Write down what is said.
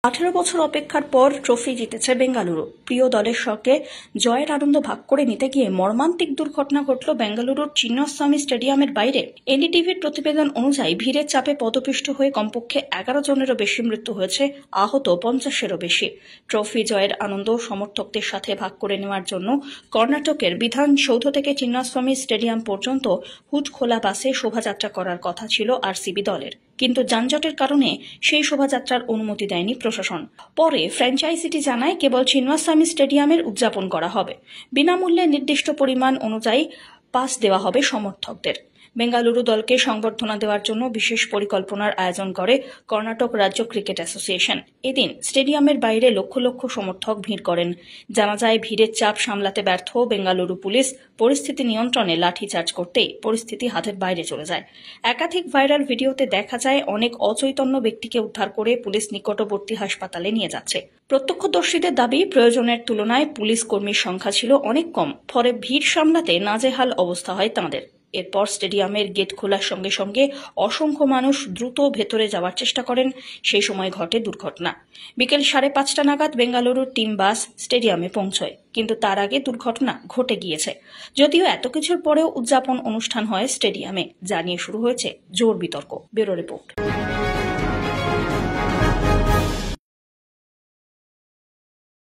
18 বছর অপেক্ষার পর ট্রফি জিতেছে বেঙ্গালুরু। প্রিয় দলের সঙ্গে জয়ের আনন্দ ভাগ করে নিতে গিয়ে মর্মান্তিক দুর্ঘটনা ঘটল বেঙ্গালুরুর চিন্নাস্বামী স্টেডিয়ামের বাইরে। এনডিটিভির প্রতিবেদন অনুযায়ী ভিড়ের চাপে পদপিষ্ট হয়ে কমপক্ষে 11 জনেরও বেশি মৃত্যু হয়েছে, আহত 50-এরও বেশি। ট্রফি জয়ের আনন্দ সমর্থকদের সাথে ভাগ করে নেওয়ার জন্য কর্ণাটকের বিধানসৌধ থেকে চিন্নাস্বামী স্টেডিয়াম পর্যন্ত হুড খোলা বাসে শোভাযাত্রা করার কথা ছিল আরসিবি দলের, কিন্তু যানজটের কারণে সেই শোভাযাত্রার অনুমতি দেয়নি প্রশাসন। পরে ফ্র্যাঞ্চাইজিটি জানায় কেবল চিন্নাস্বামী স্টেডিয়ামের উদযাপন করা হবে। বিনামূল্যে নির্দিষ্ট পরিমাণ অনুযায়ী পাস দেওয়া হবে সমর্থকদের। বেঙ্গালুরু দলকে সংবর্ধনা দেওয়ার জন্য বিশেষ পরিকল্পনার আয়োজন করে কর্ণাটক রাজ্য ক্রিকেট অ্যাসোসিয়েশন। এদিন স্টেডিয়ামের বাইরে লক্ষ লক্ষ সমর্থক ভিড় করেন। জানা যায়, ভিড়ের চাপ সামলাতে ব্যর্থ বেঙ্গালুরু পুলিশ পরিস্থিতি নিয়ন্ত্রণে লাঠিচার্জ করতেই পরিস্থিতি হাতের বাইরে চলে যায়। একাধিক ভাইরাল ভিডিওতে দেখা যায় অনেক অচৈতন্য ব্যক্তিকে উদ্ধার করে পুলিশ নিকটবর্তী হাসপাতালে নিয়ে যাচ্ছে। প্রত্যক্ষদর্শীদের দাবি, প্রয়োজনের তুলনায় পুলিশ কর্মীর সংখ্যা ছিল অনেক কম, ফলে ভিড় সামলাতে নাজেহাল অবস্থা হয় তাঁদের। এরপর স্টেডিয়ামের গেট খোলার সঙ্গে সঙ্গে অসংখ্য মানুষ দ্রুত ভেতরে যাওয়ার চেষ্টা করেন। সেই সময় ঘটে দুর্ঘটনা। বিকেল 5:30 নাগাদ বেঙ্গালুরুর 3 বাস স্টেডিয়ামে পৌঁছয়, কিন্তু তার আগে দুর্ঘটনা ঘটে গিয়েছে। যদিও এত কিছুর পরেও উদযাপন অনুষ্ঠান হয় স্টেডিয়ামে, যা নিয়ে শুরু হয়েছে জোর বিতর্ক। Bureau report.